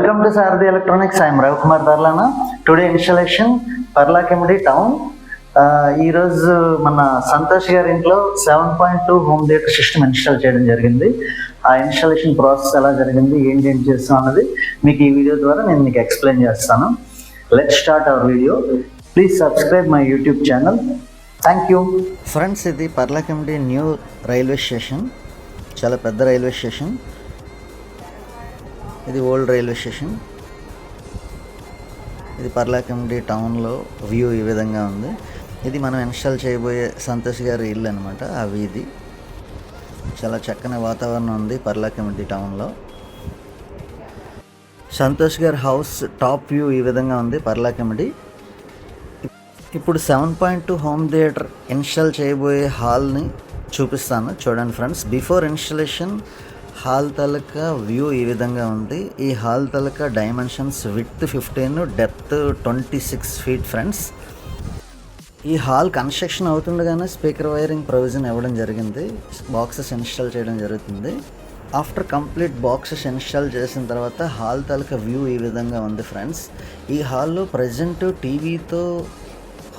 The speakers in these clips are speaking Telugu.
Welcome to Sarthi Electronics. I am Ravi Kumar Darlana. Today installation Parlakemudi town. ఈ రోజు మన సంతోష్ గారి ఇంట్లో 7.2 హోమ్ థియేటర్ సిస్టమ్ ఇన్స్టాల్ చేయడం జరిగింది. ఆ ఇన్స్టాలేషన్ ప్రాసెస్ ఎలా జరిగింది, ఏంటి చేస్తాం అన్నది మీకు ఈ వీడియో ద్వారా నేను మీకు ఎక్స్ప్లెయిన్ చేస్తాను. Let's start our video. Please subscribe my YouTube channel. Thank you. Friends, ఇది పర్లాకెండి న్యూ రైల్వే స్టేషన్. చాలా పెద్ద రైల్వే స్టేషన్. ఇది ఓల్డ్ రైల్వే స్టేషన్. ఇది పర్లాకెండి టౌన్లో వ్యూ ఈ విధంగా ఉంది. ఇది మనం ఇన్స్టాల్ చేయబోయే సంతోష్ గారి ఇల్లు అనమాట. ఆ వీధి చాలా చక్కని వాతావరణం ఉంది పర్లాకెండి టౌన్లో. సంతోష్ గారి హౌస్ టాప్ వ్యూ ఈ విధంగా ఉంది పర్లాకెండి. ఇప్పుడు 7.2 హోమ్ థియేటర్ ఇన్స్టాల్ చేయబోయే హాల్ని చూపిస్తాను, చూడండి ఫ్రెండ్స్. బిఫోర్ ఇన్స్టాలేషన్ హాల్ తాలూకా వ్యూ ఈ విధంగా ఉంది. ఈ హాల్ తాలూకా dimensions width 15, depth 26 feet friends. ఈ హాల్ కన్స్ట్రక్షన్ అవుతుండగానే స్పీకర్ వైరింగ్ ప్రొవిజన్ ఇవ్వడం జరిగింది. బాక్సెస్ ఇన్స్టాల్ చేయడం జరుగుతుంది. ఆఫ్టర్ కంప్లీట్ బాక్సెస్ ఇన్స్టాల్ చేసిన తర్వాత హాల్ తాలూకా వ్యూ ఈ విధంగా ఉంది ఫ్రెండ్స్. ఈ హాల్లో ప్రజెంట్ టీవీతో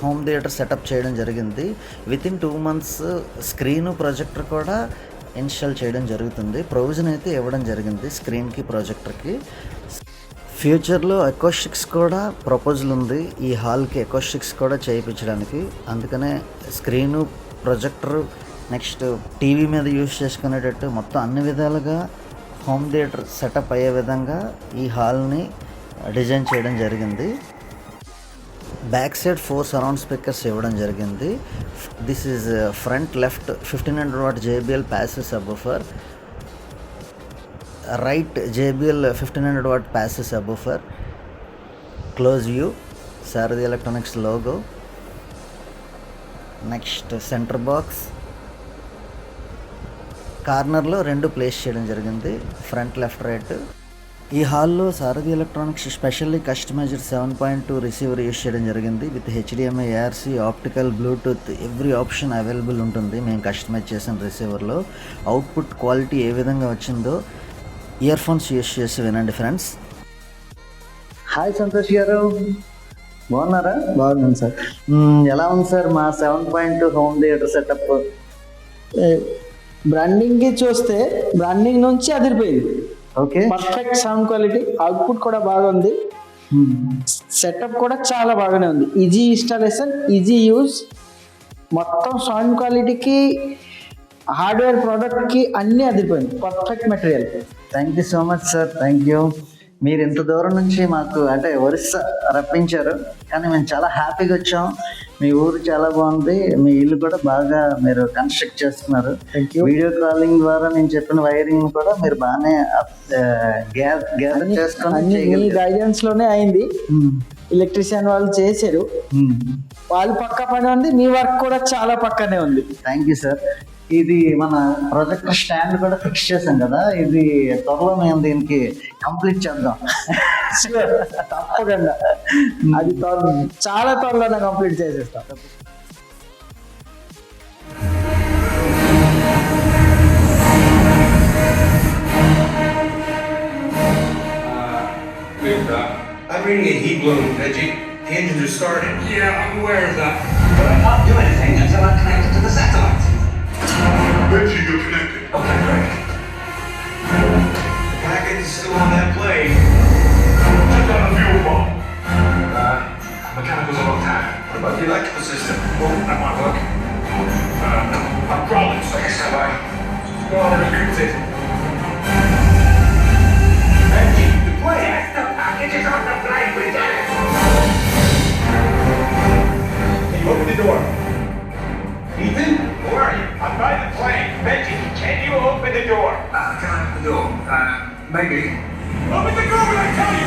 హోమ్ థియేటర్ సెటప్ చేయడం జరిగింది. వితిన్ 2 months స్క్రీను ప్రొజెక్టర్ కూడా ఇన్స్టాల్ చేయడం జరుగుతుంది. ప్రొవిజన్ అయితే ఇవ్వడం జరిగింది స్క్రీన్కి, ప్రొజెక్టర్కి. ఫ్యూచర్లో అకోస్టిక్స్ కూడా ప్రపోజల్ ఉంది ఈ హాల్కి, అకోస్టిక్స్ కూడా చేయించడానికి. అందుకనే స్క్రీను, ప్రొజెక్టర్, నెక్స్ట్ టీవీ మీద యూజ్ చేసుకునేటట్టు మొత్తం అన్ని విధాలుగా హోమ్ థియేటర్ సెటప్ అయ్యే విధంగా ఈ హాల్ని డిజైన్ చేయడం జరిగింది. బ్యాక్ సైడ్ 4 సరౌండ్ స్పీకర్స్ ఇవ్వడం జరిగింది. This is front left 1500 watt JBL passive subwoofer, right JBL 1500 watt passive subwoofer. Close view, Sarathi electronics logo. Next centre box, కార్నర్లో 2 ప్లేస్ చేయడం జరిగింది, ఫ్రంట్ లెఫ్ట్ రైట్. ఈ హాల్లో Sarathi electronics specially customized 7.2 receiver use చేయడం జరిగింది. With HDMI, ARC, optical, bluetooth every option available ఉంటుంది మేము కస్టమైజ్ చేసిన రిసీవర్లో. అవుట్పుట్ క్వాలిటీ ఏ విధంగా వచ్చిందో ఇయర్ ఫోన్స్ యూస్ చేసి వినండి ఫ్రెండ్స్. హాయ్ సంతోష్ గారు, బాగున్నారా? బాగున్నాను సార్. ఎలా ఉంది సార్ మా 7.2 హోమ్ థియేటర్ సెటప్? బ్రాండింగ్కి చూస్తే బ్రాండింగ్ నుంచి అదిరిపోయింది. Okay, perfect sound quality, output కూడా బాగుంది, సెటప్ కూడా చాలా బాగానే ఉంది. Easy installation, easy use. మొత్తం సౌండ్ క్వాలిటీకి, హార్డ్వేర్ ప్రోడక్ట్కి అన్నీ అదిరిపోయింది. Perfect material. Thank you so much sir, thank you. మీరు ఇంత దూరం నుంచి మాకు అంటే ఒరిస్సా రప్పించారు, కానీ మేము చాలా హ్యాపీగా వచ్చాం. మీ ఊరు చాలా బాగుంది, మీ ఇల్లు కూడా బాగా మీరు కన్స్ట్రక్ట్ చేస్తున్నారు. వీడియో కాలింగ్ ద్వారా నేను చెప్పిన వైరింగ్ కూడా మీరు బాగానే గ్యాదర్ చేసుకొని మీ గైడెన్స్ లోనే అయింది. ఎలక్ట్రీషియన్ వాళ్ళు చేశారు, వాళ్ళు పక్క పని ఉంది, మీ వర్క్ కూడా చాలా పక్కనే ఉంది. Thank you sir. ఇది మన ప్రొజెక్టర్ స్టాండ్ కూడా ఫిక్స్ చేసాం కదా, ఇది త్వరలో మేము దీనికి కంప్లీట్ చేద్దాం. తప్పకుండా అది చాలా త్వరలోనే కంప్లీట్ చేసేస్తాం. I'm reading a heat balloon, Reggie. The engines are starting. Yeah, I'm aware of that. But I can't do anything until I'm connected to the satellite. Reggie, you're connected. Okay, great. The package is still on that plane. Shut down the fuel pump. Mechanicals are on time. What about the electrical system? Oh, that might work. Hydraulics. Okay, stand by. Go on and refuse it. Reggie, the plane! Yes, the package is on the plane. We did it. Can you open the door? Ethan? Where are you? I'm by the plane. Reggie, can you open the door? Can I open the door? Maybe. Open the door when I tell you!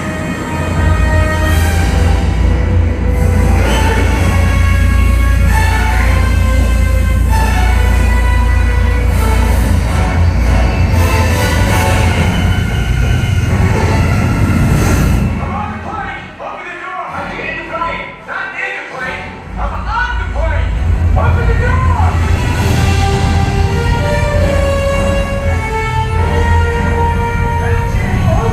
I'm on the plane! Open the door! I'm in the plane! Not in the plane! I'm on the plane! Open the door! Reggie, open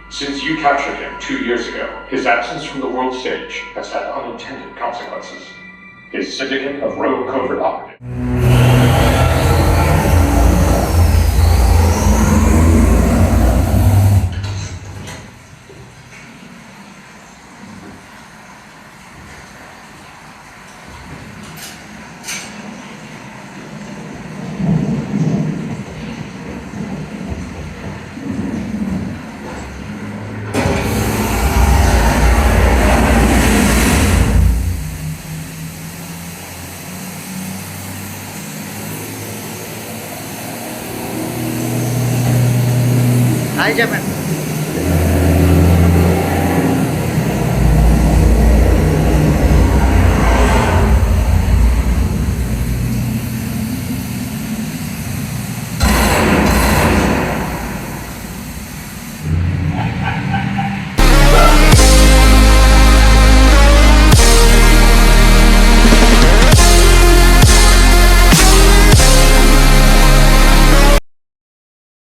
Since you captured him 2 years ago, his absence from the world stage has had unintended consequences. His syndicate of rogue covert operatives. Hi చెప్పండి.